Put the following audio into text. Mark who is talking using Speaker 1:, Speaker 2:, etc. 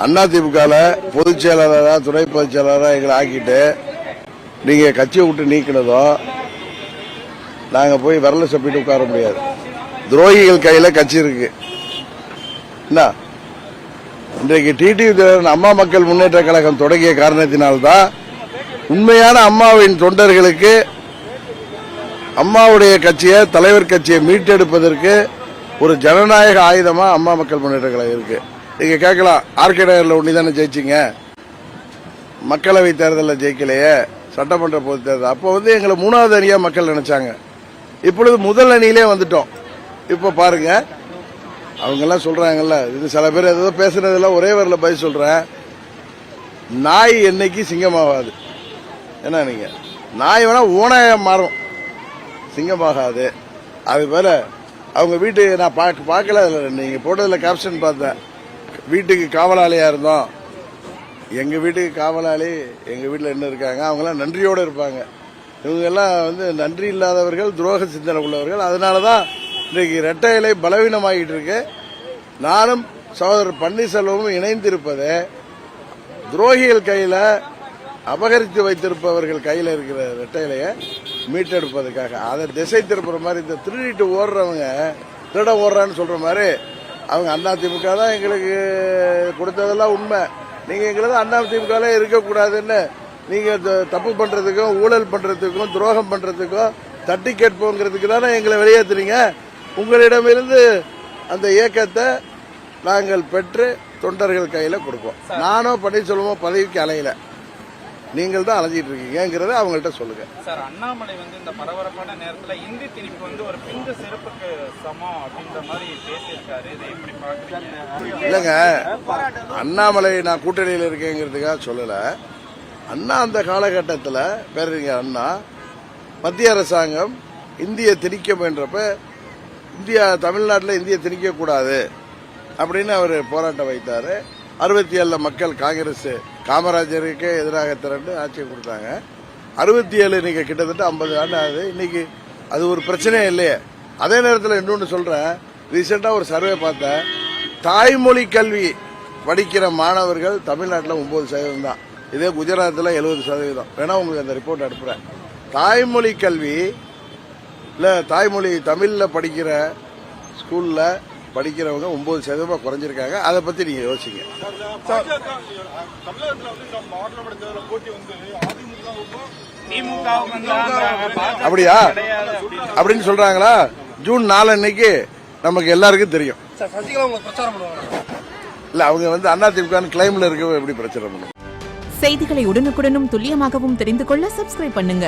Speaker 1: அதிமுகல பொதுச் செயலாளரா துணை பொதுச் செயலாளரா எங்களை ஆக்கிட்டு நீங்க கட்சியை விட்டு நீக்கினதோ நாங்க போய் விரல சப்பிட்டு உட்கார முடியாது. துரோகிகள் கையில கட்சி இருக்கு. என்ன இன்றைக்கு டிடிவி அம்மா மக்கள் முன்னேற்ற கழகம் தொடங்கிய காரணத்தினால்தான் உண்மையான அம்மாவின் தொண்டர்களுக்கு அம்மாவுடைய கட்சியை தலைவர் கட்சியை மீட்டெடுப்பதற்கு ஒரு ஜனநாயக ஆயுதமா அம்மா மக்கள் முன்னேற்ற கழகம் இருக்கு. நீங்க கேட்கலாம், ஆர்கே நகர்ல ஒண்ணுதானே ஜெயிச்சிங்க, மக்களவை தேர்தலில் ஜெயிக்கலையே, சட்டமன்ற பொது தேர்தல் அப்போ எங்களை மூணாவது அணியா மக்கள் நினைச்சாங்க. இப்பொழுது முதல் அணியிலே வந்துட்டோம். இப்ப பாருங்க, அவங்க எல்லாம் சொல்றாங்கல்ல, இது சில பேர் ஏதோ பேசுறதெல்லாம் ஒரே வரல பதில் சொல்றேன். நாய் என்னைக்கு சிங்கமாகாது. என்ன நீங்க நாய் வேணா ஓனாய மாறும், சிங்கமாகாது. அது போல அவங்க வீட்டுக்கு நான் பார்க்கல, நீங்க போட்டதுல கேப்ஷன் பார்த்தேன், வீட்டுக்கு காவலாளியா இருந்தோம். எங்க வீட்டுக்கு காவலாளி எங்க வீட்டில் என்ன இருக்காங்க, அவங்கெல்லாம் நன்றியோடு இருப்பாங்க. இவங்க எல்லாம் நன்றி இல்லாதவர்கள், துரோக சிந்தனை உள்ளவர்கள். அதனாலதான் இன்றைக்கு இரட்டை இலை பலவீனமாகிட்டு இருக்கு. நானும் சகோதரர் பன்னீர்செல்வமும் இணைந்திருப்பது துரோகிகள் கையில அபகரித்து வைத்திருப்பவர்கள் கையில இருக்கிற இரட்டை இலையை மீட்டெடுப்பதற்காக. அதை திசை திருப்புற மாதிரி இந்த திருடிட்டு ஓடுறவங்க திருட ஓடுறான்னு சொல்ற மாதிரி அவங்க அதிமுக தான் எங்களுக்கு கொடுத்ததெல்லாம் உண்மை. நீங்க எங்களுக்கு அதிமுக இருக்கக்கூடாதுன்னு நீங்க தப்பு பண்றதுக்கும் ஊழல் பண்றதுக்கும் துரோகம் பண்றதுக்கும் தட்டி கேட்போங்கிறதுக்கு தானே எங்களை வெளியேற்றுறீங்க. உங்களிடமிருந்து அந்த இயக்கத்தை நாங்கள் பெற்று தொண்டர்கள் கையில கொடுப்போம். நானோ பன்னீர்செல்வமோ பதவிக்கு அலையில, நீங்கள் தான் அலைஞ்சிட்டு இருக்கீங்கிறத அவங்கள்ட்ட சொல்லுங்க.
Speaker 2: சார், அண்ணாமலை இந்த பரபரப்பான நேரத்தில் இந்தி திணிப்பு ஒரு பிஞ்ச சிறப்புக்கு சமம் அப்படின்ற மாதிரி பேசியிருக்காரு. இதை எப்படி பாக்குறீங்க?
Speaker 1: இல்லங்க, அண்ணாமலை நான் கூட்டணியில் இருக்கேங்கிறதுக்காக சொல்லல. அண்ணா அந்த காலகட்டத்தில் பேரறிஞர் அண்ணா மத்திய அரசாங்கம் இந்திய திணிக்க முயன்றப்ப இந்தியா தமிழ்நாட்டில் இந்திய திணிக்க கூடாது அப்படின்னு அவர் போராட்டம் வைத்தாரு. 67 மக்கள் காங்கிரஸ் காமராஜருக்கு எதிராக திரண்டு ஆட்சியை கொடுத்தாங்க. 67 இன்னைக்கு கிட்டத்தட்ட 50 ஆண்டு ஆகுது. இன்னைக்கு அது ஒரு பிரச்சனையே இல்லையே. அதே நேரத்தில் இன்னொன்று சொல்றேன், ரீசெண்டா ஒரு சர்வே பார்த்தேன், தாய்மொழி கல்வி படிக்கிற மாணவர்கள் தமிழ்நாட்டில் 9% தான். இதே குஜராத்தில் 70%. வேணா உங்களுக்கு அந்த ரிப்போர்ட் அனுப்புறேன். தாய்மொழி கல்வி இல்ல தாய்மொழி தமிழ்ல படிக்கிற ஸ்கூல்ல படிக்கிறவங்க 9% குறைஞ்சிருக்காங்க. அதை பத்தி நீங்க யோசிங்க. அப்படியா அப்படின்னு சொல்றாங்களா? ஜூன் 4 அன்னைக்கு நமக்கு எல்லாருக்கும் தெரியும். இல்ல அவங்க அதிமுக கிளைம்ல இருக்க எப்படி பிரச்சனை பண்ணும்.
Speaker 3: செய்திகளை உடனுக்குடனும் துல்லியமாகவும் தெரிந்து கொள்ள சப்ஸ்கிரைப் பண்ணுங்க.